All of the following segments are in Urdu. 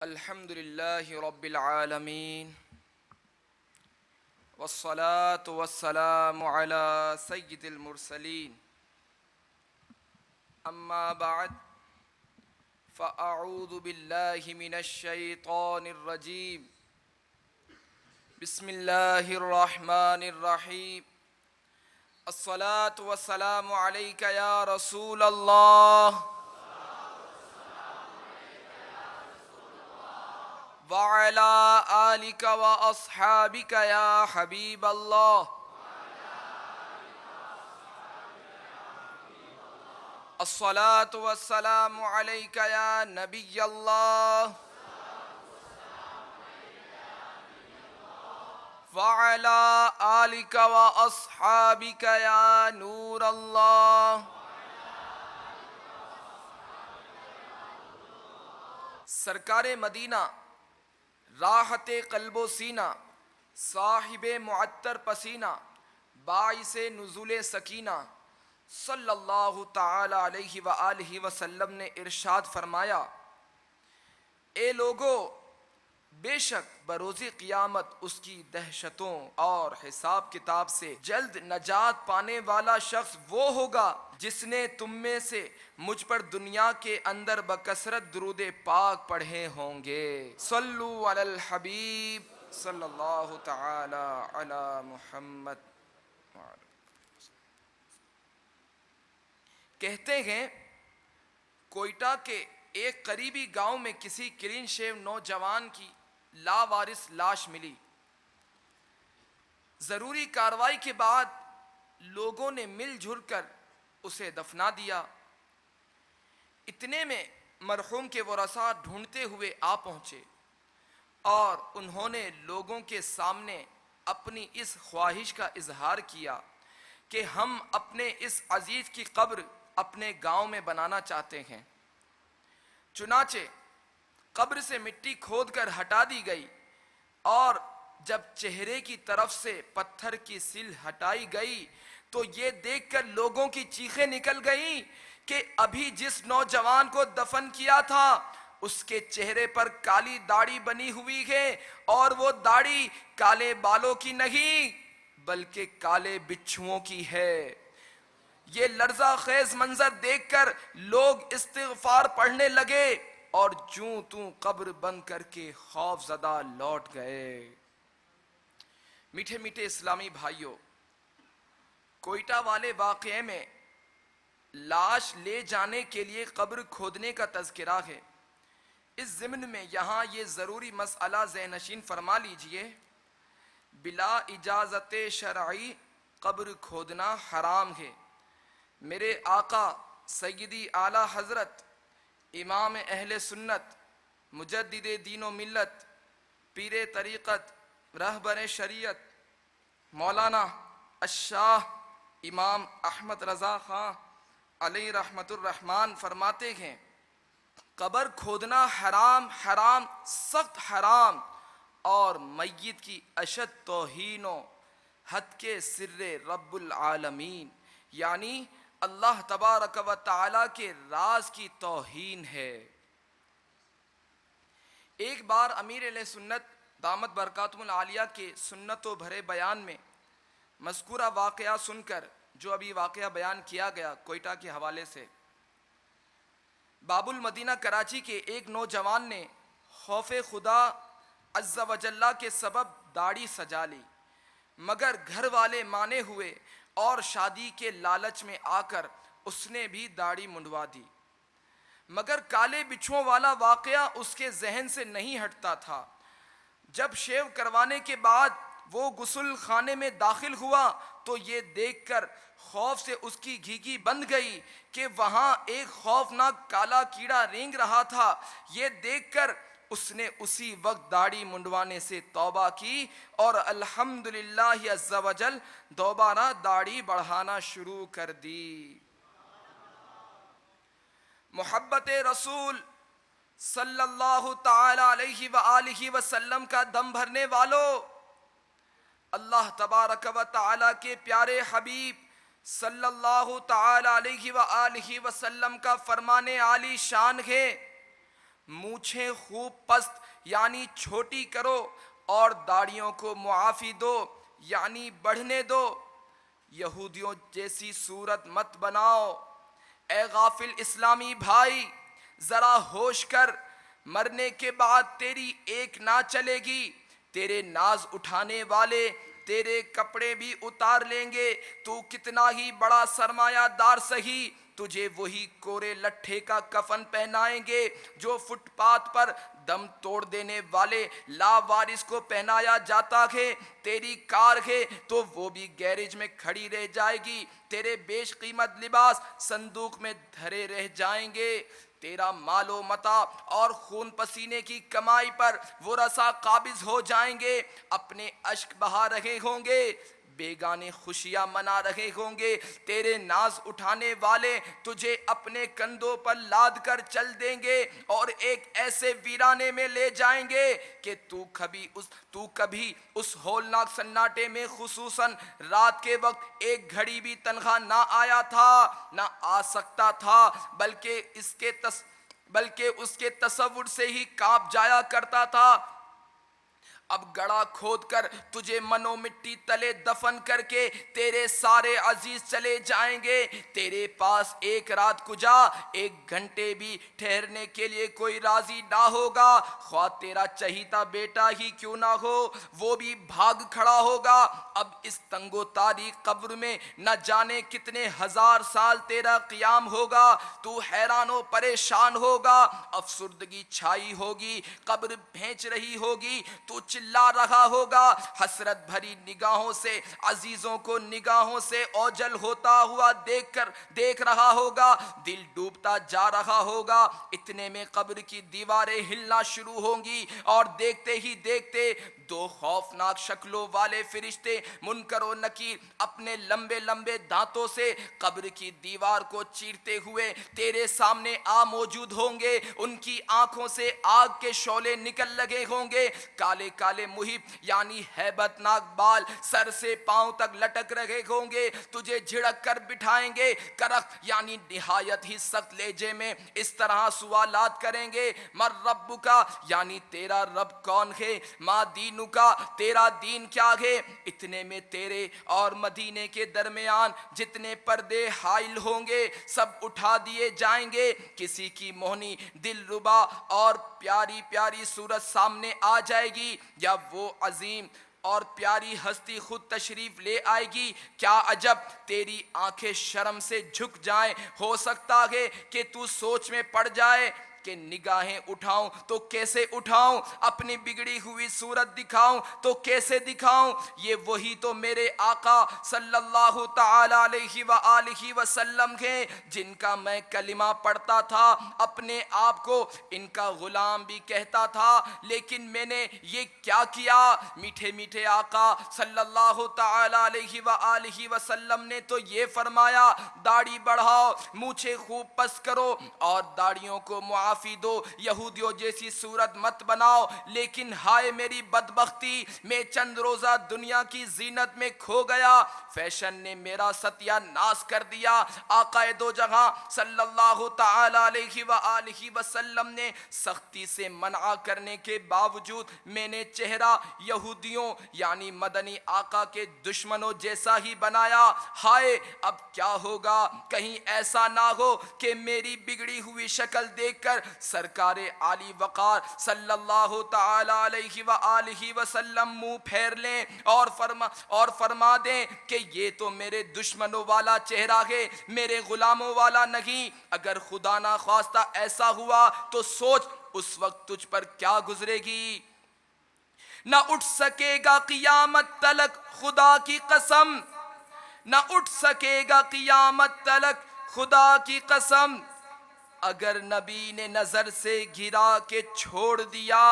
الحمد لله رب العالمين والصلاة والسلام على سيد المرسلين أما بعد فأعوذ بالله من الشيطان الرجيم بسم الله الرحمن الرحيم الصلاة والسلام عليك يا رسول الله وعلى آلك وأصحابك يا حبيب الله الصلاة والسلام عليك يا نبي الله وعلى آلك وأصحابك يا نور الله سرکار مدینہ راحت قلب و سینہ صاحب معطر پسینہ باعث نزول سکینہ صلی اللہ تعالی علیہ وآلہ وسلم نے ارشاد فرمایا، اے لوگو، بے شک بروز قیامت اس کی دہشتوں اور حساب کتاب سے جلد نجات پانے والا شخص وہ ہوگا جس نے تم میں سے مجھ پر دنیا کے اندر بکثرت درود پاک پڑھے ہوں گے۔ صلو علی الحبیب صلی اللہ تعالی علی محمد۔ کہتے ہیں کوئٹہ کے ایک قریبی گاؤں میں کسی کلین شیو نوجوان کی لاوارث لاش ملی۔ ضروری کارروائی کے بعد لوگوں نے مل جل کر اسے دفنا دیا۔ اتنے میں مرحوم کے ورثاء ڈھونڈتے ہوئے آ پہنچے اور انہوں نے لوگوں کے سامنے اپنی اس خواہش کا اظہار کیا کہ ہم اپنے اس عزیز کی قبر اپنے گاؤں میں بنانا چاہتے ہیں۔ چنانچہ قبر سے مٹی کھود کر ہٹا دی گئی اور جب چہرے کی طرف سے پتھر کی سل ہٹائی گئی تو یہ دیکھ کر لوگوں کی چیخیں نکل گئیں کہ ابھی جس نوجوان کو دفن کیا تھا اس کے چہرے پر کالی داڑھی بنی ہوئی ہے اور وہ داڑھی کالے بالوں کی نہیں بلکہ کالے بچھوؤں کی ہے۔ یہ لرزہ خیز منظر دیکھ کر لوگ استغفار پڑھنے لگے اور جوں توں قبر بند کر کے خوف زدہ لوٹ گئے۔ میٹھے میٹھے اسلامی بھائیوں، کوئٹہ والے واقعے میں لاش لے جانے کے لیے قبر کھودنے کا تذکرہ ہے۔ اس ضمن میں یہاں یہ ضروری مسئلہ ذہن نشین فرما لیجئے، بلا اجازت شرعی قبر کھودنا حرام ہے۔ میرے آقا سیدی اعلیٰ حضرت امام اہل سنت مجدد دین و ملت پیر طریقت رہبر شریعت مولانا الشاہ امام احمد رضا خان علیہ رحمت الرحمن فرماتے ہیں، قبر کھودنا حرام حرام سخت حرام اور میت کی اشد توہین و حد کے سر رب العالمین یعنی اللہ تبارک و تعالی کے راز کی توہین ہے۔ ایک بار امیر علیہ سنت دامت برکاتہم العالیہ کے سنتوں بھرے بیان میں مذکورہ واقعہ سن کر، جو ابھی واقعہ بیان کیا گیا کوئٹہ کے حوالے سے، باب المدینہ کراچی کے ایک نوجوان نے خوف خدا عز و جل کے سبب داڑھی سجا لی، مگر گھر والے مانے ہوئے اور شادی کے لالچ میں آ کر اس نے بھی داڑھی منڈوا دی، مگر کالے بچھوؤں والا واقعہ اس کے ذہن سے نہیں ہٹتا تھا۔ جب شیو کروانے کے بعد وہ غسل خانے میں داخل ہوا تو یہ دیکھ کر خوف سے اس کی گھیگی بند گئی کہ وہاں ایک خوفناک کالا کیڑا رینگ رہا تھا۔ یہ دیکھ کر اس نے اسی وقت داڑھی منڈوانے سے توبہ کی اور الحمدللہ عز و جل دوبارہ داڑھی بڑھانا شروع کر دی۔ محبت رسول صلی اللہ تعالی علیہ وآلہ وسلم کا دم بھرنے والو، اللہ تبارک و تعالی کے پیارے حبیب صلی اللہ تعالی علیہ وآلہ وسلم کا فرمان عالی شان ہے، مونچھیں خوب پست یعنی چھوٹی کرو اور داڑھیوں کو معافی دو یعنی بڑھنے دو، یہودیوں جیسی صورت مت بناؤ۔ اے غافل اسلامی بھائی، ذرا ہوش کر، مرنے کے بعد تیری ایک نہ چلے گی، تیرے ناز اٹھانے والے تیرے کپڑے بھی اتار لیں گے، تو کتنا ہی بڑا سرمایہ دار سہی، تجھے وہی کورے لٹھے کا کفن پہنائیں گے جو فٹ پاتھ پر دم توڑ دینے والے لاوارث کو پہنایا جاتا ہے۔ تیری کار ہے تو وہ بھی گیرج میں کھڑی رہ جائے گی، تیرے بیش قیمت لباس صندوق میں دھرے رہ جائیں گے، تیرا مال و متاع اور خون پسینے کی کمائی پر ورثہ قابض ہو جائیں گے، اپنے اشک بہا رہے ہوں گے، بیگانے خوشیاں منا رہے ہوں گے، تیرے ناز اٹھانے والے تجھے اپنے کندھوں پر لاد کر چل دیں گے اور ایک ایسے ویرانے میں لے جائیں گے کہ تو کبھی اس ہولناک سناٹے میں خصوصاً رات کے وقت ایک گھڑی بھی تنہا نہ آیا تھا، نہ آ سکتا تھا، بلکہ اس کے تصور سے ہی کانپ جایا کرتا تھا۔ اب گڑھا کھود کر تجھے منو مٹی تلے دفن کر کے تیرے سارے عزیز چلے جائیں گے، تیرے پاس ایک رات کجا ایک گھنٹے بھی ٹھہرنے کے لیے کوئی راضی نہ ہوگا، خواہ تیرا چہیتا بیٹا ہی کیوں نہ ہو وہ بھی بھاگ کھڑا ہوگا۔ اب اس تنگ و تاریک قبر میں نہ جانے کتنے ہزار سال تیرا قیام ہوگا، تو حیران و پریشان ہوگا، افسردگی چھائی ہوگی، قبر بھینچ رہی ہوگی، تو چلا رہا ہوگا، حسرت بھری نگاہوں سے عزیزوں کو نگاہوں سے اوجھل ہوتا ہوا دیکھ رہا ہوگا، دل ڈوبتا جا رہا ہوگا، اتنے میں قبر کی دیواریں ہلنا شروع ہوں گی اور دیکھتے ہی دیکھتے دو خوفناک شکلوں والے فرشتے منکر و نکیر اپنے لمبے لمبے دانتوں سے قبر کی دیوار کو چیرتے ہوئے تیرے سامنے آ موجود ہوں گے، ان کی آنکھوں سے آگ کے شعلے نکل لگے ہوں گے، کالے کالے محب یعنی ہیبت ناک بال سر سے پاؤں تک لٹک رہے ہوں گے، تجھے جھڑک کر بٹھائیں گے، کرخت یعنی نہایت ہی سخت لہجے میں اس طرح سوالات کریں گے، مر رب کا یعنی تیرا رب کون ہے، ما دینو کا تیرا دین کیا ہے، اتنے میں تیرے اور مدینے کے درمیان جتنے پردے حائل ہوں گے سب اٹھا دیے جائیں گے، کسی کی موہنی دل ربا اور پیاری پیاری صورت سامنے آ جائے گی یا وہ عظیم اور پیاری ہستی خود تشریف لے آئے گی، کیا عجب تیری آنکھیں شرم سے جھک جائیں، ہو سکتا ہے کہ تو سوچ میں پڑ جائے کہ نگاہیں اٹھاؤں تو کیسے اٹھاؤں، اپنی بگڑی ہوئی صورت دکھاؤں تو کیسے دکھاؤں، یہ وہی تو میرے آقا صلی اللہ تعالی علیہ وآلہ وسلم ہیں جن کا میں کلمہ پڑھتا تھا، اپنے آپ کو ان کا غلام بھی کہتا تھا، لیکن میں نے یہ کیا کیا، میٹھے میٹھے آقا صلی اللہ تعالی علیہ وآلہ وسلم نے تو یہ فرمایا داڑھی بڑھاؤ، مونچھیں خوب پس کرو اور داڑھیوں کو معافی دو، یہودیوں جیسی صورت مت بناؤ، لیکن ہائے میری بدبختی، میں چند روزہ دنیا کی زینت میں کھو گیا، فیشن نے میرا ستیہ ناس کر دیا، آقا دو جہاں صلی اللہ تعالی علیہ وآلہ وسلم نے سختی سے منع کرنے کے باوجود میں نے چہرہ یہودیوں یعنی مدنی آقا کے دشمنوں جیسا ہی بنایا، ہائے اب کیا ہوگا، کہیں ایسا نہ ہو کہ میری بگڑی ہوئی شکل دیکھ کر سرکار عالی وقار صلی اللہ تعالی علیہ وآلہ وسلم منہ پھیر لیں اور فرما دیں کہ یہ تو میرے دشمنوں والا چہرہ ہے، میرے غلاموں والا نہیں، اگر خدا نہ خواستہ ایسا ہوا تو سوچ اس وقت تجھ پر کیا گزرے گی، نہ اٹھ سکے گا قیامت تلک خدا کی قسم، نہ اٹھ سکے گا قیامت تلک خدا کی قسم، اگر نبی نے نظر سے گرا کے چھوڑ دیا،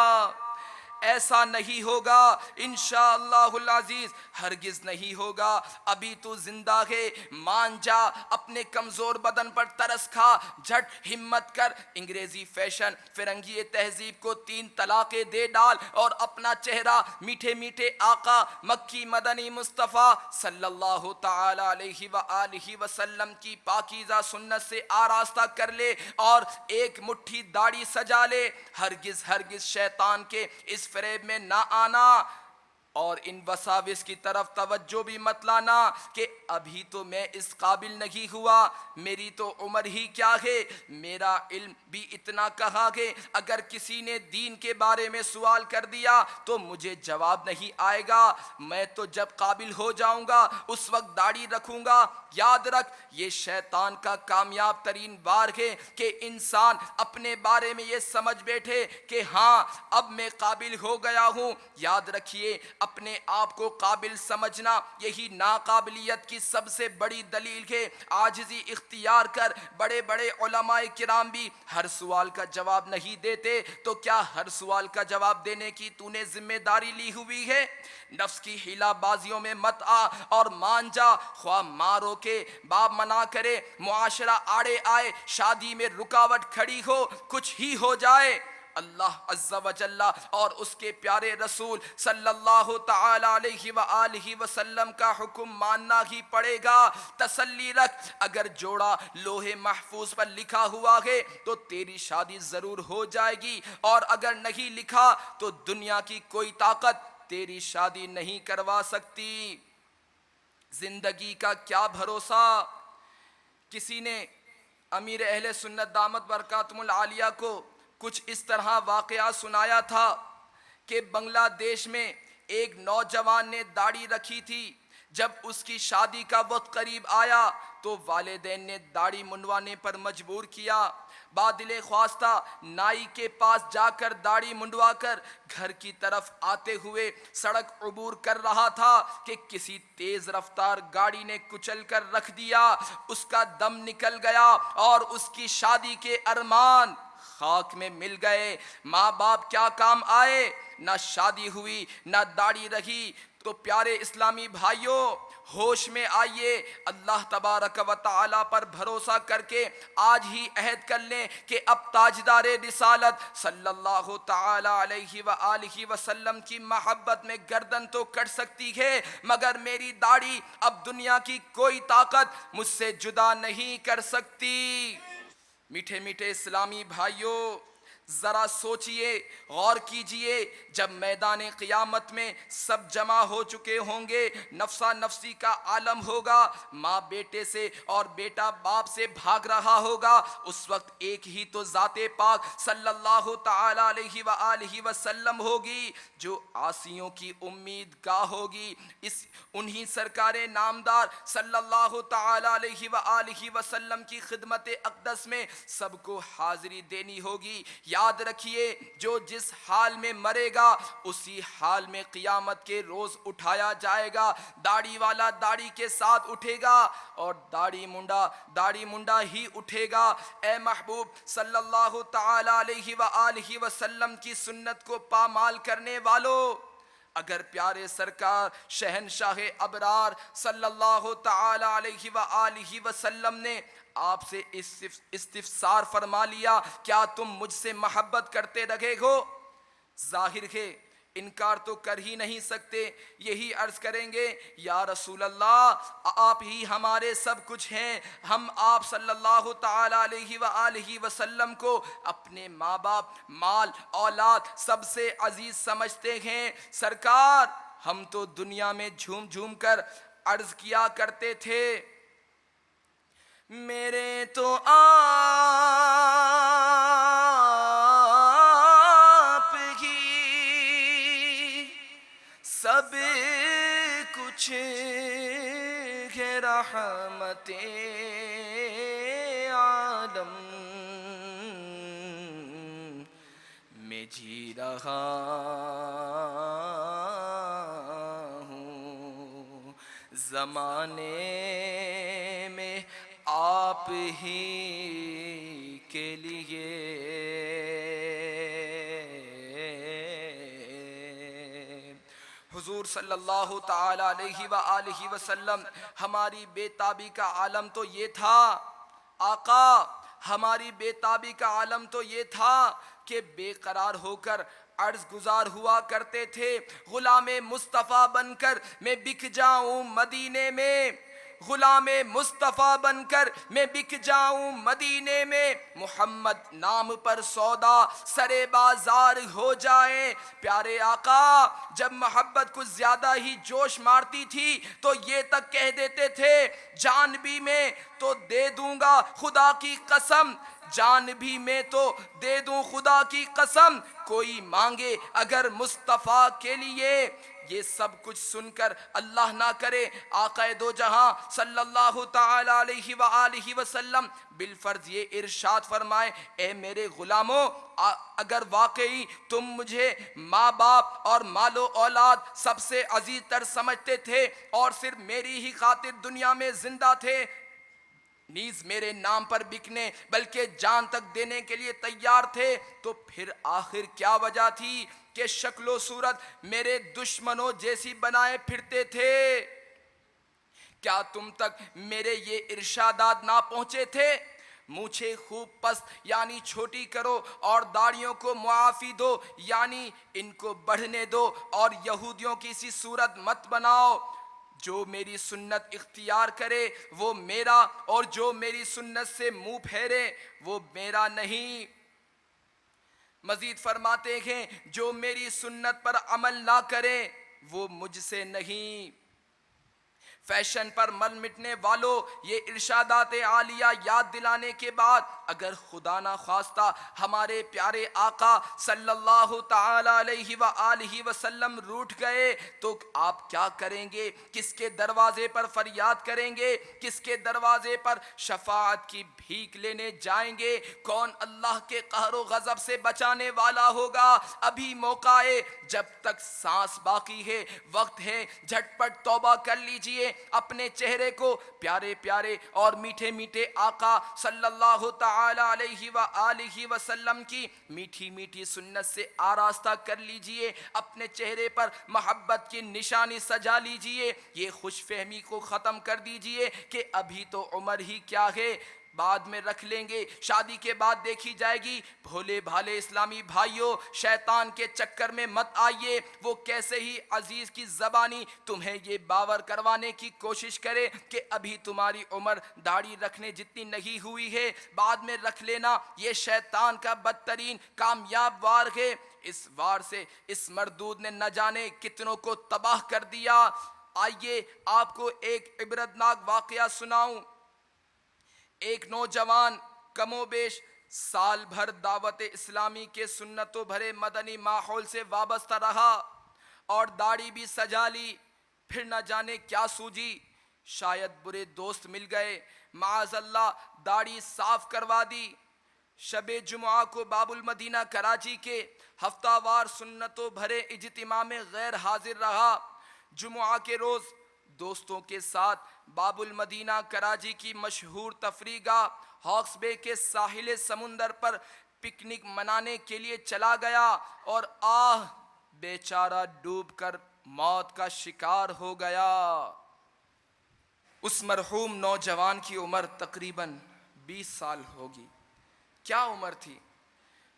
ایسا نہیں ہوگا انشاءاللہ العزیز، ہرگز نہیں ہوگا۔ ابھی تو زندہ ہے، مان جا، اپنے کمزور بدن پر ترس کھا، جھٹ ہمت کر، انگریزی فیشن فرنگی تہذیب کو 3 طلاقیں دے ڈال اور اپنا چہرہ میٹھے میٹھے آقا مکی مدنی مصطفیٰ صلی اللہ تعالی علیہ وآلہ وسلم کی پاکیزہ سنت سے آراستہ کر لے اور ایک مٹھی داڑھی سجا لے۔ ہرگز ہرگز شیطان کے اس فریب میں نہ آنا اور ان وساوس کی طرف توجہ بھی مت لانا کہ ابھی تو میں اس قابل نہیں ہوا، میری تو عمر ہی کیا ہے، میرا علم بھی اتنا کہا کہ اگر کسی نے دین کے بارے میں سوال کر دیا تو مجھے جواب نہیں آئے گا، میں تو جب قابل ہو جاؤں گا اس وقت داڑھی رکھوں گا۔ یاد رکھ، یہ شیطان کا کامیاب ترین وار ہے کہ انسان اپنے بارے میں یہ سمجھ بیٹھے کہ ہاں اب میں قابل ہو گیا ہوں۔ یاد رکھیے، اپنے آپ کو قابل سمجھنا یہی ناقابلیت کی سب سے بڑی دلیل ہے۔ عاجزی اختیار کر۔ بڑے بڑے علماء کرام بھی ہر سوال کا جواب نہیں دیتے، تو کیا ہر سوال کا جواب دینے کی تو نے ذمہ داری لی ہوئی ہے؟ نفس کی حیلہ بازیوں میں مت آ اور مان جا، خواہ مارو کے باپ منع کرے، معاشرہ آڑے آئے، شادی میں رکاوٹ کھڑی ہو، کچھ ہی ہو جائے، اللہ عز و جل اور اس کے پیارے رسول صلی اللہ تعالی علیہ وآلہ وسلم کا حکم ماننا ہی پڑے گا۔ تسلی رکھ، اگر جوڑا لوح محفوظ پر لکھا ہوا ہے تو تیری شادی ضرور ہو جائے گی، اور اگر نہیں لکھا تو دنیا کی کوئی طاقت تیری شادی نہیں کروا سکتی۔ زندگی کا کیا بھروسہ؟ کسی نے امیر اہل سنت دامت برکاتہم العالیہ کو کچھ اس طرح واقعہ سنایا تھا کہ بنگلہ دیش میں ایک نوجوان نے داڑھی رکھی تھی۔ جب اس کی شادی کا وقت قریب آیا تو والدین نے داڑھی منڈوانے پر مجبور کیا۔ بادل خواستہ نائی کے پاس جا کر داڑھی منڈوا کر گھر کی طرف آتے ہوئے سڑک عبور کر رہا تھا کہ کسی تیز رفتار گاڑی نے کچل کر رکھ دیا، اس کا دم نکل گیا اور اس کی شادی کے ارمان خاک میں مل گئے۔ ماں باپ کیا کام آئے؟ نہ شادی ہوئی نہ داڑھی رہی۔ تو پیارے اسلامی بھائیوں، ہوش میں آئیے، اللہ تبارک و تعالی پر بھروسہ کر کے آج ہی عہد کر لیں کہ اب تاجدار رسالت صلی اللہ تعالی علیہ وآلہ وسلم کی محبت میں گردن تو کٹ سکتی ہے، مگر میری داڑھی اب دنیا کی کوئی طاقت مجھ سے جدا نہیں کر سکتی۔ میٹھے میٹھے اسلامی بھائیوں، ذرا سوچئے، غور کیجئے، جب میدان قیامت میں سب جمع ہو چکے ہوں گے، نفسا نفسی کا عالم ہوگا، ماں بیٹے سے اور بیٹا باپ سے بھاگ رہا ہوگا، اس وقت ایک ہی تو ذات پاک صلی اللہ تعالی علیہ وآلہ وسلم ہوگی جو عاصیوں کی امید گاہ ہوگی۔ انہی سرکار نامدار صلی اللہ تعالی علیہ وآلہ وسلم کی خدمت اقدس میں سب کو حاضری دینی ہوگی۔ یاد رکھیے، جو جس حال میں مرے گا اسی حال میں قیامت کے روز اٹھایا جائے گا۔ داڑھی والا داڑھی کے ساتھ اٹھے گا اور داڑھی منڈا ہی اٹھے گا۔ اے محبوب صلی اللہ تعالی علیہ وآلہ وسلم کی سنت کو پامال کرنے والوں، اگر پیارے سرکار شہنشاہ ابرار صلی اللہ تعالی علیہ وآلہ وسلم نے آپ سے استفسار فرما لیا، کیا تم مجھ سے محبت کرتے رہے ہو؟ ظاہر ہے انکار تو کر ہی نہیں سکتے، یہی عرض کریں گے، یا رسول اللہ آپ ہی ہمارے سب کچھ ہیں، ہم آپ صلی اللہ تعالی علیہ وآلہ وسلم کو اپنے ماں باپ، مال، اولاد سب سے عزیز سمجھتے ہیں۔ سرکار ہم تو دنیا میں جھوم جھوم کر عرض کیا کرتے تھے، میرے تو آپ ہی سب کچھ ہے، رحمت عالم میں جی رہا ہوں، زمانے میں آپ ہی کے لیے حضور صلی اللہ تعالی علیہ وآلہ وسلم، ہماری بے تابی کا عالم تو یہ تھا آقا، ہماری بے تابی کا عالم تو یہ تھا کہ بے قرار ہو کر عرض گزار ہوا کرتے تھے، غلام مصطفیٰ بن کر میں بک جاؤں مدینے میں، غلام مصطفیٰ بن کر میں بک جاؤں مدینے میں، محمد نام پر سودا سرے بازار ہو جائے۔ پیارے آقا جب محبت کچھ زیادہ ہی جوش مارتی تھی تو یہ تک کہہ دیتے تھے جان بھی میں تو دے دوں گا خدا کی قسم، جان بھی میں تو دے دوں خدا کی قسم، کوئی مانگے اگر مصطفیٰ کے لیے۔ یہ سب کچھ سن کر اللہ نہ کرے آقا دو جہاں صلی اللہ تعالی علیہ وآلہ وسلم بالفرض یہ ارشاد فرمائے، اے میرے غلاموں، اگر واقعی تم مجھے ماں باپ اور مال و اولاد سب سے عزیز تر سمجھتے تھے اور صرف میری ہی خاطر دنیا میں زندہ تھے، نیز میرے نام پر بکنے بلکہ جان تک دینے کے لیے تیار تھے، تو پھر آخر کیا وجہ تھی کہ شکل و صورت میرے دشمنوں جیسی بنائے پھرتے تھے؟ کیا تم تک میرے یہ ارشادات نہ پہنچے تھے؟ مونچھیں خوب پست یعنی چھوٹی کرو اور داڑھیوں کو معافی دو یعنی ان کو بڑھنے دو، اور یہودیوں کی سی صورت مت بناؤ، جو میری سنت اختیار کرے وہ میرا، اور جو میری سنت سے منہ پھیرے وہ میرا نہیں۔ مزید فرماتے ہیں جو میری سنت پر عمل نہ کرے وہ مجھ سے نہیں۔ فیشن پر مل مٹنے والوں، یہ ارشادات عالیہ یاد دلانے کے بعد اگر خدا نہ خواستہ ہمارے پیارے آقا صلی اللہ تعالی علیہ وآلہ وسلم روٹھ گئے تو آپ کیا کریں گے؟ کس کے دروازے پر فریاد کریں گے؟ کس کے دروازے پر شفاعت کی بھیک لینے جائیں گے؟ کون اللہ کے قہر و غضب سے بچانے والا ہوگا؟ ابھی موقع ہے، جب تک سانس باقی ہے، وقت ہے، جھٹ پٹ توبہ کر لیجئے، اپنے چہرے کو پیارے پیارے اور میٹھے میٹھے آقا صلی اللہ تعالی علیہ وآلہ وسلم کی میٹھی میٹھی سنت سے آراستہ کر لیجئے، اپنے چہرے پر محبت کی نشانی سجا لیجئے، یہ خوش فہمی کو ختم کر دیجئے کہ ابھی تو عمر ہی کیا ہے، بعد میں رکھ لیں گے، شادی کے بعد دیکھی جائے گی۔ بھولے بھالے اسلامی بھائیوں، شیطان کے چکر میں مت آئیے، وہ کیسے ہی عزیز کی زبانی تمہیں یہ باور کروانے کی کوشش کرے کہ ابھی تمہاری عمر داڑھی رکھنے جتنی نہیں ہوئی ہے، بعد میں رکھ لینا، یہ شیطان کا بدترین کامیاب وار ہے۔ اس وار سے اس مردود نے نہ جانے کتنوں کو تباہ کر دیا۔ آئیے آپ کو ایک عبرتناک واقعہ سناؤں۔ ایک نوجوان کم و بیش سال بھر دعوت اسلامی کے سنتوں بھرے مدنی ماحول سے وابستہ رہا اور داڑھی بھی سجا لی، پھر نہ جانے کیا سوجی، شاید برے دوست مل گئے، معاذ اللہ داڑھی صاف کروا دی۔ شب جمعہ کو باب المدینہ کراچی کے ہفتہ وار سنتوں بھرے اجتماع میں غیر حاضر رہا۔ جمعہ کے روز دوستوں کے ساتھ باب المدینہ کراچی کی مشہور تفریح گاہ ہاکس بے کے ساحل سمندر پر پکنک منانے کے لیے چلا گیا، اور بیچارہ ڈوب کر موت کا شکار ہو گیا۔ اس مرحوم نوجوان کی عمر تقریباً 20 سال ہوگی۔ کیا عمر تھی؟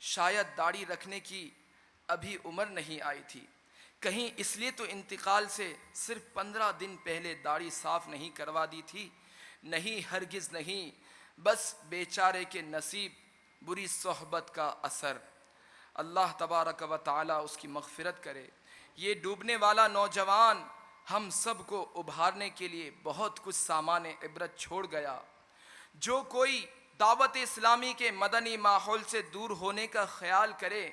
شاید داڑھی رکھنے کی ابھی عمر نہیں آئی تھی، کہیں اس لیے تو انتقال سے صرف 15 دن پہلے داڑھی صاف نہیں کروا دی تھی؟ نہیں، ہرگز نہیں، بس بیچارے کے نصیب، بری صحبت کا اثر۔ اللہ تبارک و تعالی اس کی مغفرت کرے۔ یہ ڈوبنے والا نوجوان ہم سب کو ابھارنے کے لیے بہت کچھ سامان عبرت چھوڑ گیا۔ جو کوئی دعوت اسلامی کے مدنی ماحول سے دور ہونے کا خیال کرے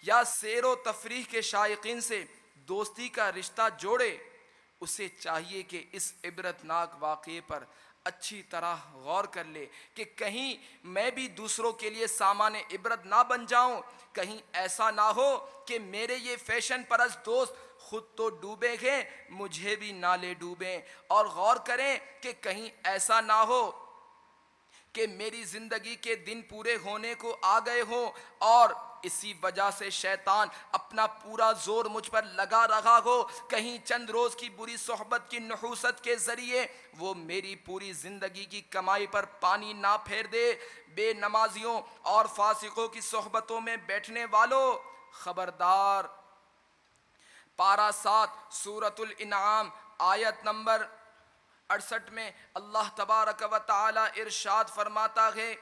یا سیر و تفریح کے شائقین سے دوستی کا رشتہ جوڑے، اسے چاہیے کہ اس عبرتناک واقعے پر اچھی طرح غور کر لے کہ کہیں میں بھی دوسروں کے لیے سامان عبرت نہ بن جاؤں، کہیں ایسا نہ ہو کہ میرے یہ فیشن پرست دوست خود تو ڈوبے ہیں، مجھے بھی نہ لے ڈوبیں، اور غور کریں کہ کہیں ایسا نہ ہو کہ میری زندگی کے دن پورے ہونے کو آ گئے ہوں اور اسی وجہ سے شیطان اپنا پورا زور مجھ پر لگا رہا ہو، کہیں چند روز کی بری صحبت کی نحوست کے ذریعے وہ میری پوری زندگی کی کمائی پر پانی نہ پھیر دے۔ بے نمازیوں اور فاسقوں کی صحبتوں میں بیٹھنے والوں، خبردار۔ پارہ 7 سورۃ الانعام آیت نمبر 68 میں اللہ تبارک و تعالی ارشاد فرماتا ہے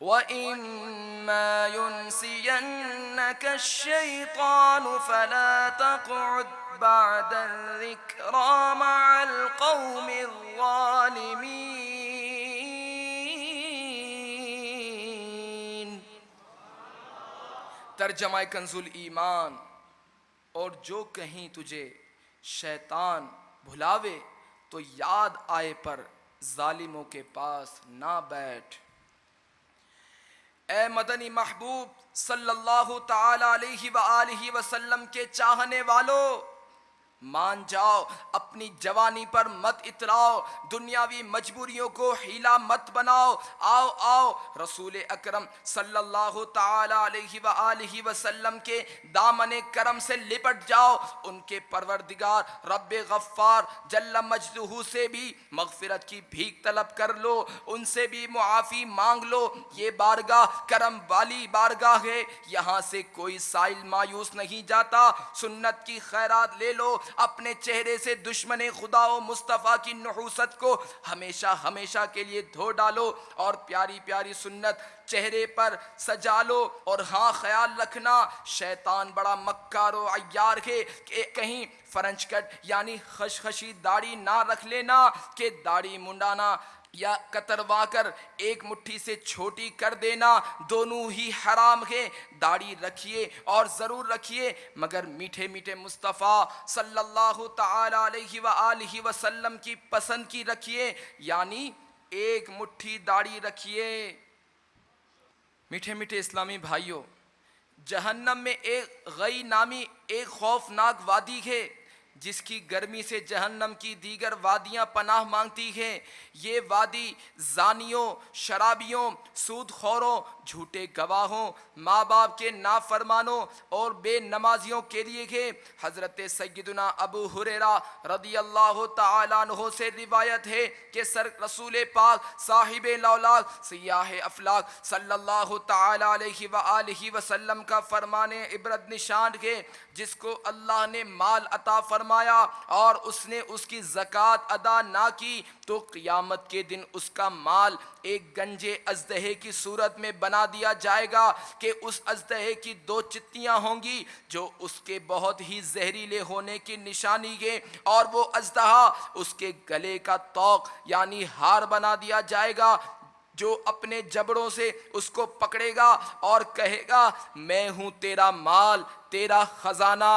وَإِمَّا يُنْسِيَنَّكَ الشَّيْطَانُ فَلَا تَقْعُدْ بَعْدَ الذِّكْرَى مَعَ الْقَوْمِ الظَّالِمِينَ۔ ترجمہ کنز الایمان، اور جو کہیں تجھے شیطان بھلاوے تو یاد آئے پر ظالموں کے پاس نہ بیٹھ۔ اے مدنی محبوب صلی اللہ تعالی علیہ وآلہ وسلم کے چاہنے والو، مان جاؤ، اپنی جوانی پر مت اتراؤ، دنیاوی مجبوریوں کو حیلہ مت بناؤ۔ آؤ آؤ رسول اکرم صلی اللہ تعالی علیہ وآلہ وسلم کے دامن کرم سے لپٹ جاؤ، ان کے پروردگار رب غفار جل مجدہ سے بھی مغفرت کی بھیک طلب کر لو، ان سے بھی معافی مانگ لو۔ یہ بارگاہ کرم والی بارگاہ ہے، یہاں سے کوئی سائل مایوس نہیں جاتا۔ سنت کی خیرات لے لو، اپنے چہرے سے دشمن خدا و مصطفیٰ کی نحوست کو ہمیشہ ہمیشہ کے لیے دھو ڈالو، اور پیاری پیاری سنت چہرے پر سجا لو۔ اور ہاں خیال رکھنا، شیطان بڑا مکار و عیار ہے کہ کہیں فرنچ کٹ یعنی خشخشی داڑھی نہ رکھ لینا کہ داڑھی منڈانا یا کتروا کر ایک مٹھی سے چھوٹی کر دینا دونوں ہی حرام ہے۔ داڑھی رکھیے اور ضرور رکھیے، مگر میٹھے میٹھے مصطفیٰ صلی اللہ تعالی علیہ وآلہ وسلم کی پسند کی رکھیے، یعنی ایک مٹھی داڑھی رکھیے۔ میٹھے میٹھے اسلامی بھائیوں، جہنم میں ایک غی نامی ایک خوفناک وادی ہے جس کی گرمی سے جہنم کی دیگر وادیاں پناہ مانگتی ہیں۔ یہ وادی زانیوں، شرابیوں، سود خوروں، جھوٹے گواہوں، ماں باپ کے نافرمانوں اور بے نمازیوں کے لیے ہے۔ حضرت سیدنا ابو ہریرہ رضی اللہ تعالیٰ عنہ سے روایت ہے کہ رسول پاک صاحب لولاک سیاہ افلاک صلی اللہ تعالیٰ علیہ وآلہ وسلم کا فرمان عبرت نشان ہے، جس کو اللہ نے مال عطا فرمایا اور اس نے اس کی زکوٰۃ ادا نہ کی تو قیامت کے دن اس کا مال ایک گنجے اژدہے کی صورت میں بنا دیا جائے گا کہ اس اژدہے کی 2 چتیاں ہوں گی جو اس کے بہت ہی زہریلے ہونے کی نشانی ہے، اور وہ اژدہا اس کے گلے کا طوق یعنی ہار بنا دیا جائے گا، جو اپنے جبڑوں سے اس کو پکڑے گا اور کہے گا میں ہوں تیرا مال، تیرا خزانہ۔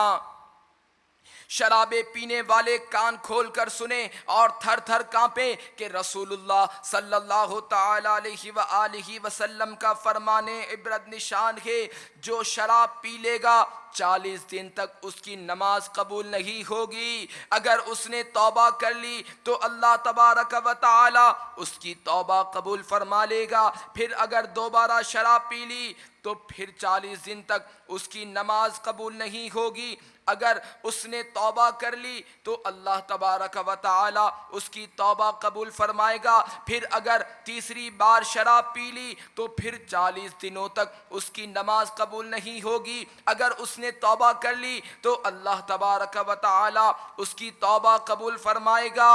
شرابے پینے والے کان کھول کر سنیں اور تھر تھر کانپیں کہ رسول اللہ صلی اللہ تعالی علیہ وآلہ وسلم کا فرمان عبرت نشان ہے، جو شراب پی لے گا 40 دن تک اس کی نماز قبول نہیں ہوگی۔ اگر اس نے توبہ کر لی تو اللہ تبارک و تعالی اس کی توبہ قبول فرما لے گا، پھر اگر دوبارہ شراب پی لی تو پھر 40 دن تک اس کی نماز قبول نہیں ہوگی۔ اگر اس نے توبہ کر لی تو اللہ تبارک و تعالی اس کی توبہ قبول فرمائے گا، پھر اگر تیسری بار شراب پی لی تو پھر 40 دنوں تک اس کی نماز قبول نہیں ہوگی۔ اگر اس نے توبہ کر لی تو اللہ تبارک و تعالی اس کی توبہ قبول فرمائے گا،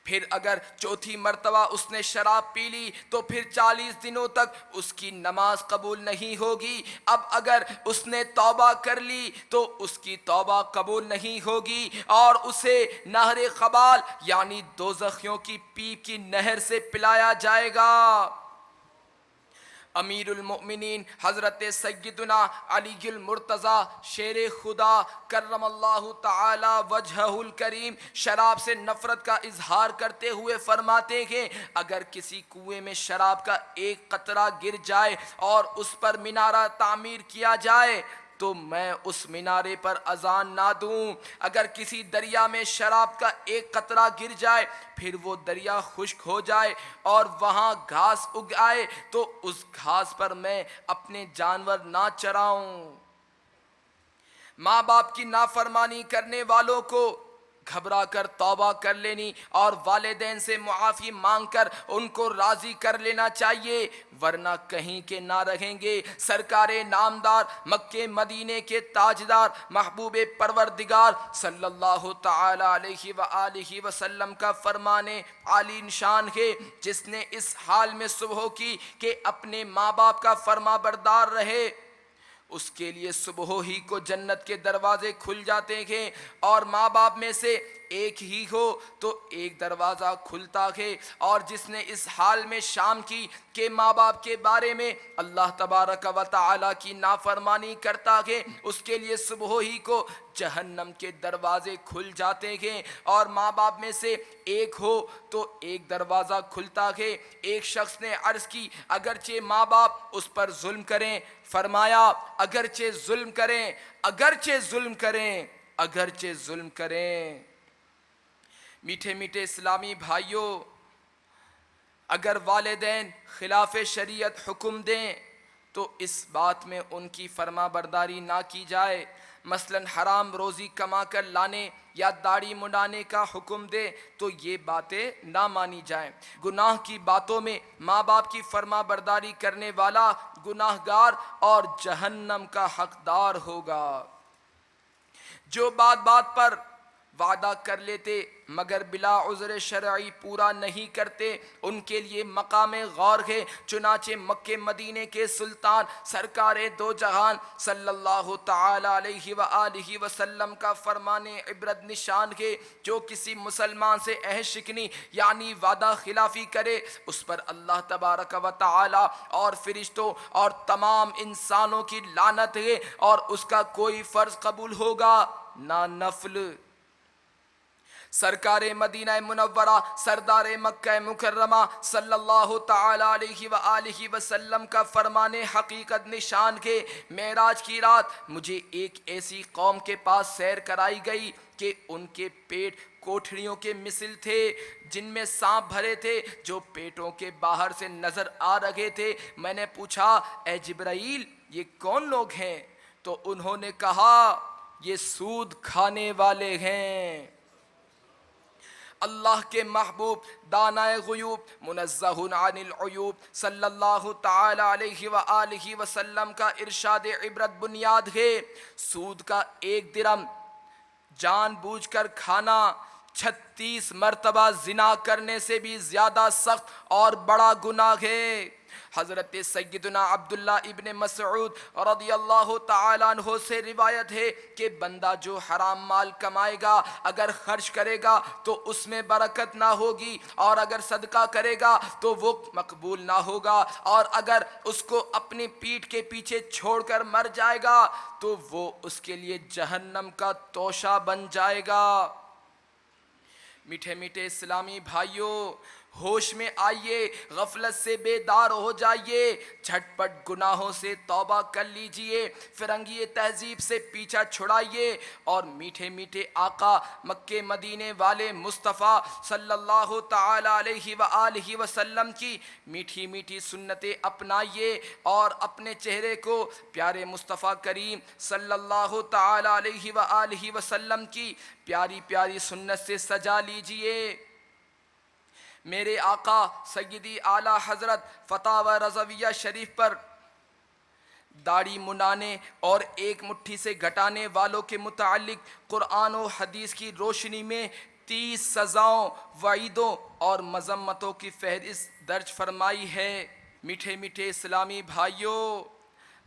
پھر اگر چوتھی مرتبہ اس نے شراب پی لی تو پھر 40 دنوں تک اس کی نماز قبول نہیں ہوگی۔ اب اگر اس نے توبہ کر لی تو اس کی توبہ قبول نہیں ہوگی اور اسے نہر خبال یعنی دوزخیوں کی پیپ کی نہر سے پلایا جائے گا۔ امیر المؤمنین حضرت سیدنا علی المرتضیٰ شیر خدا کرم اللہ تعالی وجہہ الکریم شراب سے نفرت کا اظہار کرتے ہوئے فرماتے ہیں اگر کسی کنویں میں شراب کا ایک قطرہ گر جائے اور اس پر مینارہ تعمیر کیا جائے تو میں اس مینارے پر اذان نہ دوں۔ اگر کسی دریا میں شراب کا ایک قطرہ گر جائے پھر وہ دریا خشک ہو جائے اور وہاں گھاس اگ آئے تو اس گھاس پر میں اپنے جانور نہ چراؤں۔ ماں باپ کی نافرمانی کرنے والوں کو گھبرا کر توبہ کر لینی اور والدین سے معافی مانگ کر ان کو راضی کر لینا چاہیے، ورنہ کہیں کے نہ رہیں گے۔ سرکار نامدار مکہ مدینے کے تاجدار محبوب پروردگار صلی اللہ تعالی علیہ وآلہ وسلم کا فرمان عالی نشان ہے، جس نے اس حال میں صبح کی کہ اپنے ماں باپ کا فرما بردار رہے، اس کے لیے صبح ہی کو جنت کے دروازے کھل جاتے ہیں، اور ماں باپ میں سے ایک ہی ہو تو ایک دروازہ کھلتا ہے۔ اور جس نے اس حال میں شام کی کہ ماں باپ کے بارے میں اللہ تبارک و تعالی کی نافرمانی کرتا ہے، اس کے لیے صبح ہی کو جہنم کے دروازے کھل جاتے ہیں۔ اور ماں باپ میں سے ایک ہو تو ایک دروازہ کھلتا ہے۔ ایک شخص نے عرض کی اگرچہ ماں باپ اس پر ظلم کریں، فرمایا اگرچہ ظلم کریں، اگرچہ ظلم کریں، اگرچہ ظلم کریں۔ میٹھے میٹھے اسلامی بھائیوں، اگر والدین خلاف شریعت حکم دیں تو اس بات میں ان کی فرما برداری نہ کی جائے۔ مثلا حرام روزی کما کر لانے یا داڑھی منڈانے کا حکم دے تو یہ باتیں نہ مانی جائیں۔ گناہ کی باتوں میں ماں باپ کی فرما برداری کرنے والا گناہگار اور جہنم کا حقدار ہوگا۔ جو بات بات پر وعدہ کر لیتے مگر بلا عذر شرعی پورا نہیں کرتے، ان کے لیے مقام غور ہے۔ چنانچہ مکہ مدینے کے سلطان سرکار دو جہان صلی اللہ تعالی علیہ وآلہ وسلم کا فرمان عبرت نشان ہے، جو کسی مسلمان سے عہد شکنی یعنی وعدہ خلافی کرے اس پر اللہ تبارک و تعالی اور فرشتوں اور تمام انسانوں کی لعنت ہے، اور اس کا کوئی فرض قبول ہوگا نہ نفل۔ سرکار مدینہ منورہ سردار مکہ مکرمہ صلی اللہ تعالی علیہ وآلہ وسلم کا فرمان حقیقت نشان کے معراج کی رات مجھے ایک ایسی قوم کے پاس سیر کرائی گئی کہ ان کے پیٹ کوٹھڑیوں کے مثل تھے جن میں سانپ بھرے تھے جو پیٹوں کے باہر سے نظر آ رہے تھے۔ میں نے پوچھا اے جبرائیل یہ کون لوگ ہیں؟ تو انہوں نے کہا یہ سود کھانے والے ہیں۔ اللہ کے محبوب دانائے غیوب منزہ عن العیوب صلی اللہ تعالی علیہ وآلہ وسلم کا ارشاد عبرت بنیاد ہے، سود کا ایک درم جان بوجھ کر کھانا 36 مرتبہ زنا کرنے سے بھی زیادہ سخت اور بڑا گناہ ہے۔ حضرت سیدنا عبداللہ ابن مسعود رضی اللہ تعالیٰ عنہ سے روایت ہے کہ بندہ جو حرام مال کمائے گا اگر خرچ کرے گا تو اس میں برکت نہ ہوگی، اور اگر صدقہ کرے گا تو وہ مقبول نہ ہوگا، اور اگر اس کو اپنی پیٹھ کے پیچھے چھوڑ کر مر جائے گا تو وہ اس کے لیے جہنم کا توشہ بن جائے گا۔ میٹھے میٹھے اسلامی بھائیوں، ہوش میں آئیے، غفلت سے بیدار ہو جائیے، جھٹ پٹ گناہوں سے توبہ کر لیجئے، فرنگی تہذیب سے پیچھا چھڑائیے، اور میٹھے میٹھے آقا مکہ مدینے والے مصطفیٰ صلی اللہ تعالی علیہ وآلہ وسلم کی میٹھی میٹھی سنتیں اپنائیے، اور اپنے چہرے کو پیارے مصطفیٰ کریم صلی اللہ تعالی علیہ وآلہ وسلم کی پیاری پیاری سنت سے سجا لیجئے۔ میرے آقا سیدی اعلیٰ حضرت فتاوی رضویہ شریف پر داڑھی منڈانے اور ایک مٹھی سے گھٹانے والوں کے متعلق قرآن و حدیث کی روشنی میں 30 سزاؤں، وعیدوں اور مذمتوں کی فہرست درج فرمائی ہے۔ میٹھے میٹھے اسلامی بھائیوں،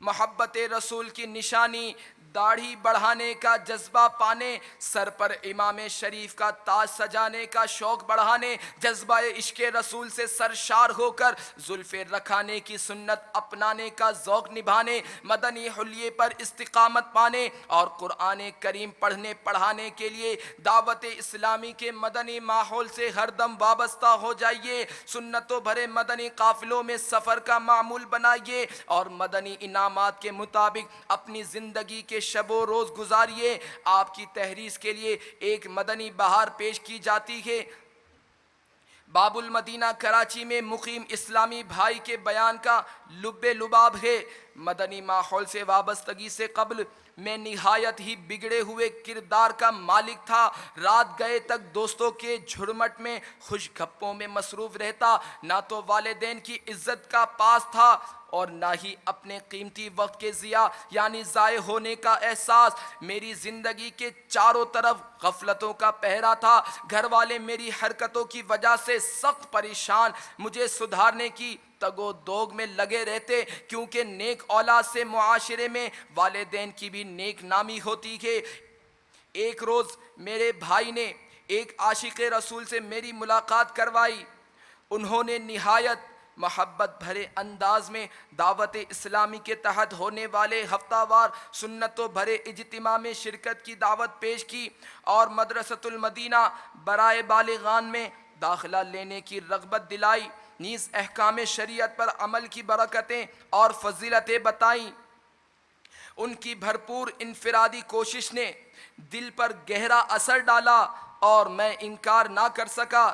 محبت رسول کی نشانی داڑھی بڑھانے کا جذبہ پانے، سر پر امام شریف کا تاج سجانے کا شوق بڑھانے، جذبہ عشق رسول سے سرشار ہو کر زلف رکھانے کی سنت اپنانے کا ذوق نبھانے، مدنی حلیے پر استقامت پانے اور قرآن کریم پڑھنے پڑھانے کے لیے دعوت اسلامی کے مدنی ماحول سے ہر دم وابستہ ہو جائیے، سنتوں بھرے مدنی قافلوں میں سفر کا معمول بنائیے اور مدنی انعامات کے مطابق اپنی زندگی کے شب و روز گزاریے۔ آپ کی تحریض کے لیے ایک مدنی بہار پیش کی جاتی ہے۔ باب المدینہ کراچی میں مقیم اسلامی بھائی کے بیان کا لب لباب ہے۔ مدنی ماحول سے وابستگی سے قبل میں نہایت ہی بگڑے ہوئے کردار کا مالک تھا، رات گئے تک دوستوں کے جھرمٹ میں خوش گپوں میں مصروف رہتا، نہ تو والدین کی عزت کا پاس تھا اور نہ ہی اپنے قیمتی وقت کے ضیاع یعنی ضائع ہونے کا احساس۔ میری زندگی کے چاروں طرف غفلتوں کا پہرا تھا، گھر والے میری حرکتوں کی وجہ سے سخت پریشان، مجھے سدھارنے کی تگ و دوگ میں لگے رہتے، کیونکہ نیک اولاد سے معاشرے میں والدین کی بھی نیک نامی ہوتی ہے۔ ایک روز میرے بھائی نے ایک عاشق رسول سے میری ملاقات کروائی۔ انہوں نے نہایت محبت بھرے انداز میں دعوت اسلامی کے تحت ہونے والے ہفتہ وار سنتوں بھرے اجتماع میں شرکت کی دعوت پیش کی اور مدرسۃ المدینہ برائے بالغان میں داخلہ لینے کی رغبت دلائی، نیز احکام شریعت پر عمل کی برکتیں اور فضیلتیں بتائیں۔ ان کی بھرپور انفرادی کوشش نے دل پر گہرا اثر ڈالا اور میں انکار نہ کر سکا۔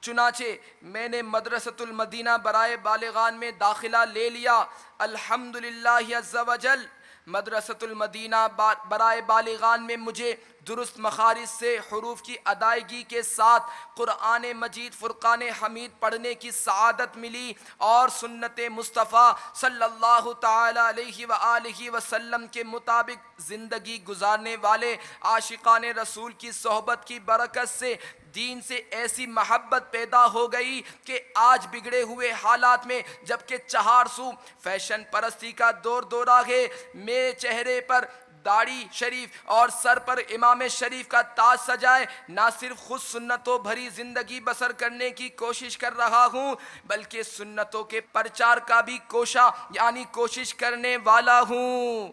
چنانچہ میں نے مدرسۃ المدینہ برائے بالغان میں داخلہ لے لیا۔ الحمدللہ عز و جل مدرسۃ المدینہ برائے بالغان میں مجھے درست مخارج سے حروف کی ادائیگی کے ساتھ قرآن مجید فرقان حمید پڑھنے کی سعادت ملی اور سنت مصطفیٰ صلی اللہ تعالی علیہ وآلہ وسلم کے مطابق زندگی گزارنے والے عاشقان رسول کی صحبت کی برکت سے دین سے ایسی محبت پیدا ہو گئی کہ آج بگڑے ہوئے حالات میں جبکہ چہار سو فیشن پرستی کا دور دورہ ہے، میرے چہرے پر داڑھی شریف اور سر پر امام شریف کا تاج سجائے نہ صرف خود سنتوں بھری زندگی بسر کرنے کی کوشش کر رہا ہوں بلکہ سنتوں کے پرچار کا بھی کوشاں یعنی کوشش کرنے والا ہوں۔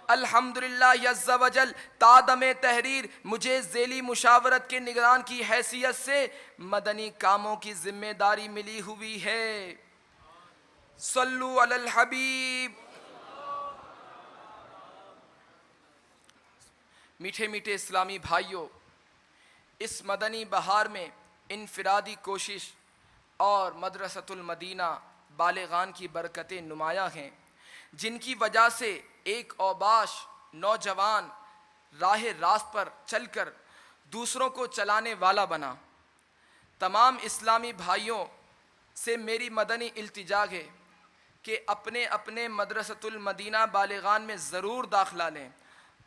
الحمدللہ عز و جل تادم تحریر مجھے ذیلی مشاورت کے نگران کی حیثیت سے مدنی کاموں کی ذمہ داری ملی ہوئی ہے۔ صلو علی الحبیب۔ میٹھے میٹھے اسلامی بھائیوں، اس مدنی بہار میں انفرادی کوشش اور مدرسۃ المدینہ بالغان کی برکتیں نمایاں ہیں، جن کی وجہ سے ایک اوباش نوجوان راہ راست پر چل کر دوسروں کو چلانے والا بنا۔ تمام اسلامی بھائیوں سے میری مدنی التجا ہے کہ اپنے اپنے مدرسۃ المدینہ بالغان میں ضرور داخلہ لیں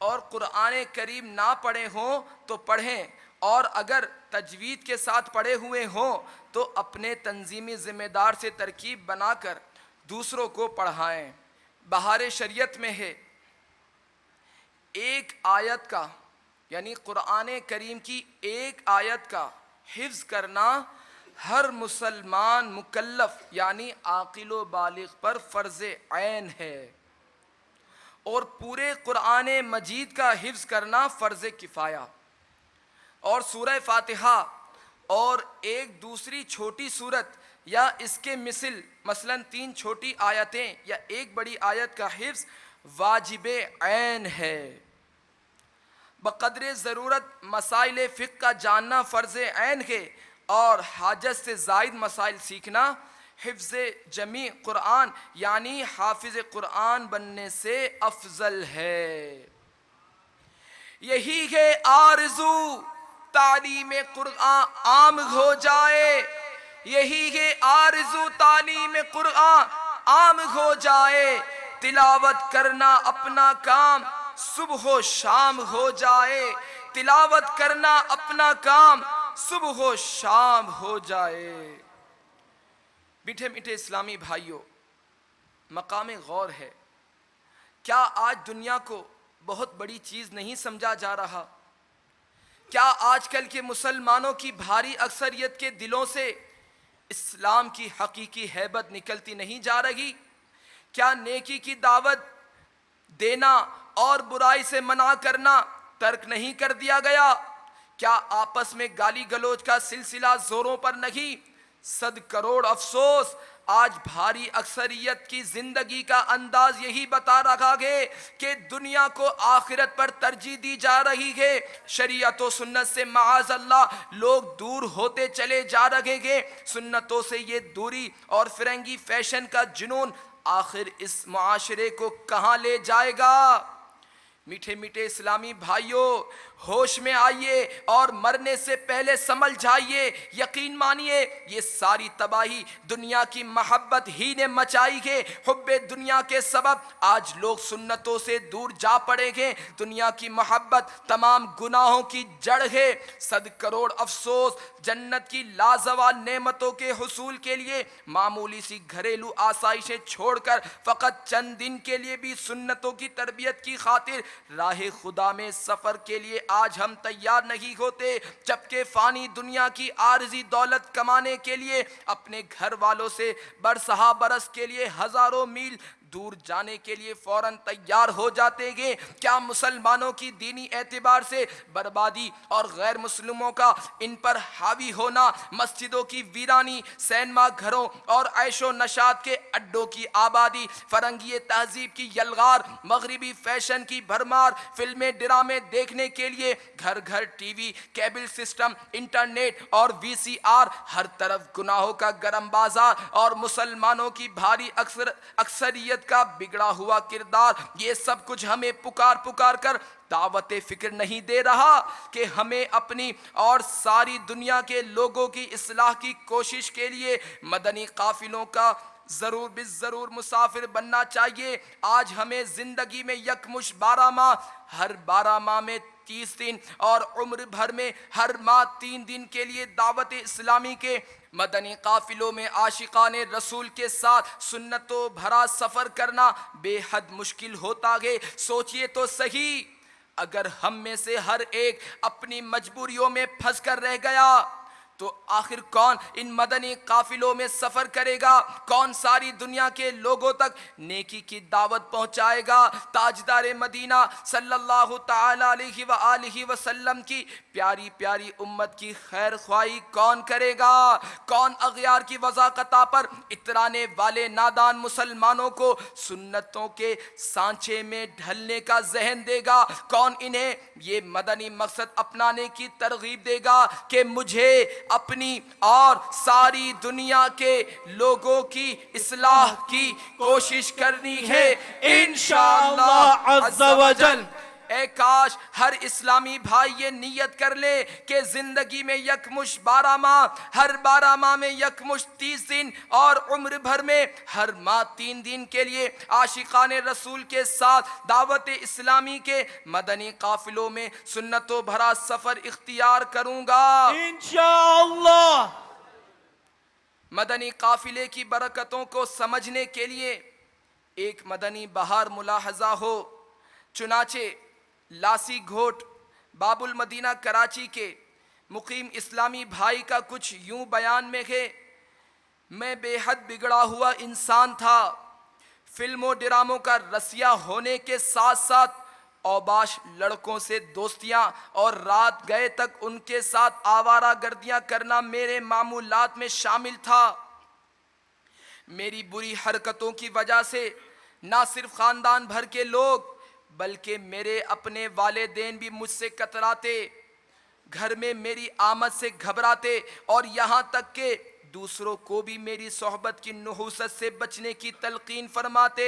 اور قرآن کریم نہ پڑھے ہوں تو پڑھیں، اور اگر تجوید کے ساتھ پڑھے ہوئے ہوں تو اپنے تنظیمی ذمہ دار سے ترکیب بنا کر دوسروں کو پڑھائیں۔ بہار شریعت میں ہے ایک آیت کا یعنی قرآن کریم کی ایک آیت کا حفظ کرنا ہر مسلمان مکلف یعنی عاقل و بالغ پر فرض عین ہے، اور پورے قرآن مجید کا حفظ کرنا فرض کفایہ۔ اور سورہ فاتحہ اور ایک دوسری چھوٹی سورت یا اس کے مثلاً 3 چھوٹی آیتیں یا ایک بڑی آیت کا حفظ واجب عین ہے۔ بقدر ضرورت مسائل فقہ کا جاننا فرض عین ہے اور حاجت سے زائد مسائل سیکھنا حفظ جمیع قرآن یعنی حافظ قرآن بننے سے افضل ہے۔ یہی ہے آرزو تعلیم قرآن عام ہو جائے، یہی ہے آرزو تعلیم قرآن عام ہو جائے، تلاوت کرنا اپنا کام صبح و شام ہو جائے، تلاوت کرنا اپنا کام صبح و شام ہو جائے۔ میٹھے میٹھے اسلامی بھائیوں، مقام غور ہے کیا آج دنیا کو بہت بڑی چیز نہیں سمجھا جا رہا؟ کیا آج کل کے مسلمانوں کی بھاری اکثریت کے دلوں سے اسلام کی حقیقی ہیبت نکلتی نہیں جا رہی؟ کیا نیکی کی دعوت دینا اور برائی سے منع کرنا ترک نہیں کر دیا گیا؟ کیا آپس میں گالی گلوچ کا سلسلہ زوروں پر نہیں؟ صد کروڑ افسوس، آج بھاری اکثریت کی زندگی کا انداز یہی بتا رہا ہے کہ دنیا کو آخرت پر ترجیح دی جا رہی ہے۔ شریعت و سنت سے معاذ اللہ لوگ دور ہوتے چلے جا رہے ہیں۔ سنتوں سے یہ دوری اور فرنگی فیشن کا جنون آخر اس معاشرے کو کہاں لے جائے گا؟ میٹھے میٹھے اسلامی بھائیوں، ہوش میں آئیے اور مرنے سے پہلے سمجھ جائیے، یقین مانیے یہ ساری تباہی دنیا کی محبت ہی نے مچائی ہے۔ حب دنیا کے سبب آج لوگ سنتوں سے دور جا پڑے ہیں۔ دنیا کی محبت تمام گناہوں کی جڑ ہے۔ صد کروڑ افسوس، جنت کی لازوال نعمتوں کے حصول کے لیے معمولی سی گھریلو آسائشیں چھوڑ کر فقط چند دن کے لیے بھی سنتوں کی تربیت کی خاطر راہ خدا میں سفر کے لیے آج ہم تیار نہیں ہوتے، جبکہ فانی دنیا کی عارضی دولت کمانے کے لیے اپنے گھر والوں سے برسہ برس کے لیے ہزاروں میل دور جانے کے لیے فوراً تیار ہو جاتے ہیں۔ کیا مسلمانوں کی دینی اعتبار سے بربادی اور غیر مسلموں کا ان پر حاوی ہونا، مسجدوں کی ویرانی، سینما گھروں اور عیش و نشاط کے اڈوں کی آبادی، فرنگی تہذیب کی یلغار، مغربی فیشن کی بھرمار، فلمیں ڈرامے دیکھنے کے لیے گھر گھر T V, cable system, internet اور وی سی آر، ہر طرف گناہوں کا گرم بازار اور مسلمانوں کی بھاری اکثریت کا بگڑا ہوا کردار، یہ سب کچھ ہمیں پکار پکار کر دعوت فکر نہیں دے رہا کہ ہمیں اپنی اور ساری دنیا کے لوگوں کی اصلاح کی کوشش کے لیے مدنی قافلوں کا ضرور مسافر بننا چاہیے۔ آج ہمیں زندگی میں یکمشت 12 ماہ، ہر 12 ماہ میں 30 دن اور عمر بھر میں ہر ماہ 3 دن کے لیے دعوت اسلامی کے مدنی قافلوں میں عاشقان رسول کے ساتھ سنتوں بھرا سفر کرنا بے حد مشکل ہوتا ہے۔ سوچئے تو صحیح، اگر ہم میں سے ہر ایک اپنی مجبوریوں میں پھنس کر رہ گیا تو آخر کون ان مدنی قافلوں میں سفر کرے گا؟ کون ساری دنیا کے لوگوں تک نیکی کی دعوت پہنچائے گا؟ تاجدار مدینہ صلی اللہ تعالی علیہ وآلہ وسلم کی پیاری پیاری امت کی خیر خواہی کون کرے گا؟ کون اغیار کی وضاقتہ پر اترانے والے نادان مسلمانوں کو سنتوں کے سانچے میں ڈھلنے کا ذہن دے گا؟ کون انہیں یہ مدنی مقصد اپنانے کی ترغیب دے گا کہ مجھے اپنی اور ساری دنیا کے لوگوں کی اصلاح کی کوشش کرنی ہے انشاءاللہ عز و جل۔ اے کاش ہر اسلامی بھائی یہ نیت کر لے کہ زندگی میں یکمشت 12 ماہ، ہر 12 ماہ میں یکمشت 30 دن اور عمر بھر میں ہر ماہ 3 دن کے لیے عاشقان رسول کے ساتھ دعوت اسلامی کے مدنی قافلوں میں سنتوں بھرا سفر اختیار کروں گا انشاءاللہ۔ مدنی قافلے کی برکتوں کو سمجھنے کے لیے ایک مدنی بہار ملاحظہ ہو۔ چنانچہ لاسی گھوٹ باب المدینہ کراچی کے مقیم اسلامی بھائی کا کچھ یوں بیان میں ہے: میں بے حد بگڑا ہوا انسان تھا، فلموں ڈراموں کا رسیا ہونے کے ساتھ ساتھ اوباش لڑکوں سے دوستیاں اور رات گئے تک ان کے ساتھ آوارہ گردیاں کرنا میرے معمولات میں شامل تھا۔ میری بری حرکتوں کی وجہ سے نہ صرف خاندان بھر کے لوگ بلکہ میرے اپنے والدین بھی مجھ سے کتراتے، گھر میں میری آمد سے گھبراتے اور یہاں تک کہ دوسروں کو بھی میری صحبت کی نحوست سے بچنے کی تلقین فرماتے۔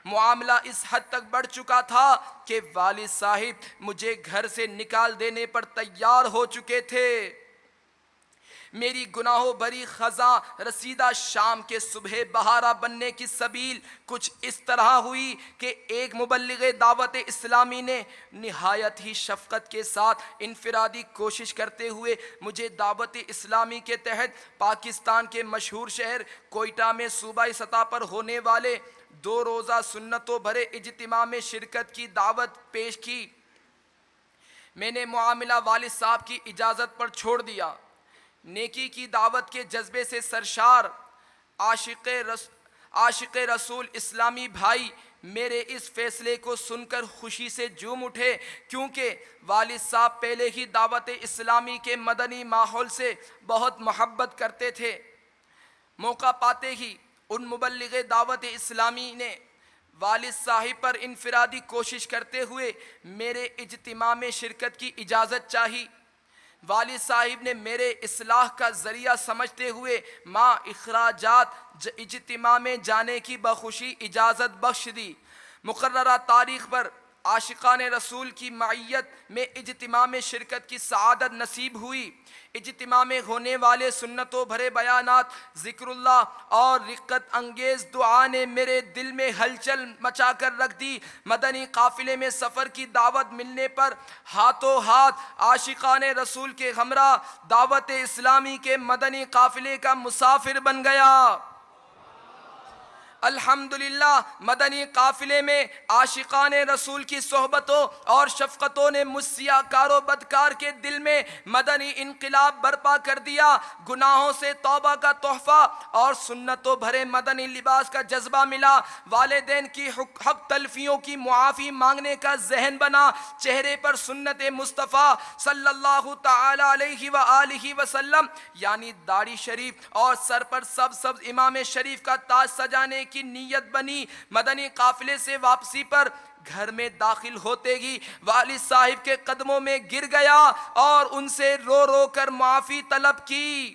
معاملہ اس حد تک بڑھ چکا تھا کہ والد صاحب مجھے گھر سے نکال دینے پر تیار ہو چکے تھے۔ میری گناہوں بھری خزاں رسیدہ شام کے صبح بہارہ بننے کی سبیل کچھ اس طرح ہوئی کہ ایک مبلغ دعوت اسلامی نے نہایت ہی شفقت کے ساتھ انفرادی کوشش کرتے ہوئے مجھے دعوت اسلامی کے تحت پاکستان کے مشہور شہر کوئٹہ میں صوبائی سطح پر ہونے والے 2 روزہ سنتوں بھرے اجتماع میں شرکت کی دعوت پیش کی۔ میں نے معاملہ والد صاحب کی اجازت پر چھوڑ دیا۔ نیکی کی دعوت کے جذبے سے سرشار عاشق رسول اسلامی بھائی میرے اس فیصلے کو سن کر خوشی سے جھوم اٹھے، کیونکہ والد صاحب پہلے ہی دعوت اسلامی کے مدنی ماحول سے بہت محبت کرتے تھے۔ موقع پاتے ہی ان مبلغ دعوت اسلامی نے والد صاحب پر انفرادی کوشش کرتے ہوئے میرے اجتماع میں شرکت کی اجازت چاہی۔ والد صاحب نے میرے اصلاح کا ذریعہ سمجھتے ہوئے ماں اخراجات اجتماع میں جانے کی بخوشی اجازت بخش دی۔ مقررہ تاریخ پر عاشقان رسول کی معیت میں اجتماع میں شرکت کی سعادت نصیب ہوئی۔ اجتماع میں ہونے والے سنتوں بھرے بیانات، ذکر اللہ اور رقت انگیز دعا نے میرے دل میں ہلچل مچا کر رکھ دی۔ مدنی قافلے میں سفر کی دعوت ملنے پر ہاتھوں ہاتھ عاشقان رسول کے ہمراہ دعوت اسلامی کے مدنی قافلے کا مسافر بن گیا۔ الحمدللہ مدنی قافلے میں عاشقان رسول کی صحبتوں اور شفقتوں نے مجھ سیاہ کار و بدکار کے دل میں مدنی انقلاب برپا کر دیا۔ گناہوں سے توبہ کا تحفہ اور سنتوں بھرے مدنی لباس کا جذبہ ملا۔ والدین کی حق تلفیوں کی معافی مانگنے کا ذہن بنا۔ چہرے پر سنت مصطفیٰ صلی اللہ تعالی علیہ وآلہ وسلم یعنی داڑھی شریف اور سر پر سبز امام شریف کا تاج سجانے کی نیت بنی۔ مدنی قافلے سے واپسی پر گھر میں داخل ہوتے ہی والد صاحب کے قدموں میں گر گیا اور ان سے رو رو کر معافی طلب کی۔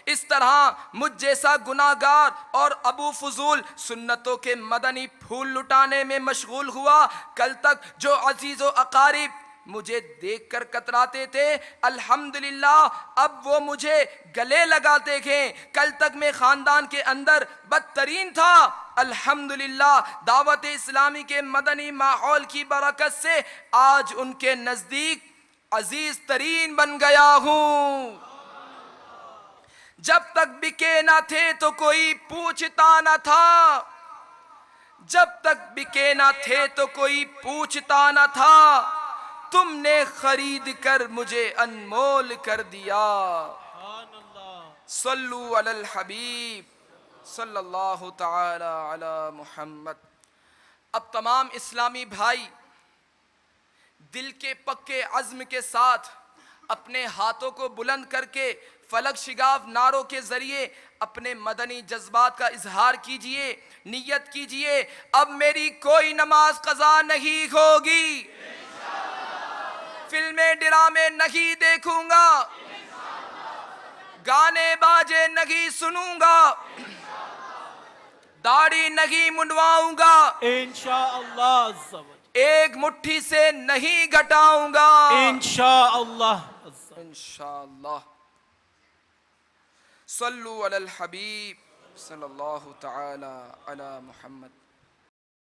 اس طرح مجھ جیسا گناہگار اور ابو فضول سنتوں کے مدنی پھول لٹانے میں مشغول ہوا۔ کل تک جو عزیز و اقارب مجھے دیکھ کر کتراتے تھے، الحمدللہ اب وہ مجھے گلے لگاتے تھے۔ کل تک میں خاندان کے اندر بدترین تھا، الحمدللہ دعوت اسلامی کے مدنی ماحول کی برکت سے آج ان کے نزدیک عزیز ترین بن گیا ہوں۔ جب تک بکے نہ تھے تو کوئی پوچھتا نہ تھا، جب تک بکے نہ تھے تو کوئی پوچھتا نہ تھا، تم نے خرید کر مجھے انمول کر دیا۔ صلو علی الحبیب صلی اللہ تعالی علی محمد۔ اب تمام اسلامی بھائی دل کے پکے عزم کے ساتھ اپنے ہاتھوں کو بلند کر کے فلک شگاف نعروں کے ذریعے اپنے مدنی جذبات کا اظہار کیجئے، نیت کیجئے، اب میری کوئی نماز قضا نہیں ہوگی، فلمیں ڈرامے نہیں دیکھوں گا، گانے باجے نہیں سنوں گا، داڑھی نہیں منڈواؤں گا، انشاءاللہ ایک مٹھی سے نہیں گھٹاؤں گا، انشاءاللہ انشاءاللہ۔ صلو علی الحبیب صلی اللہ تعالی علی محمد۔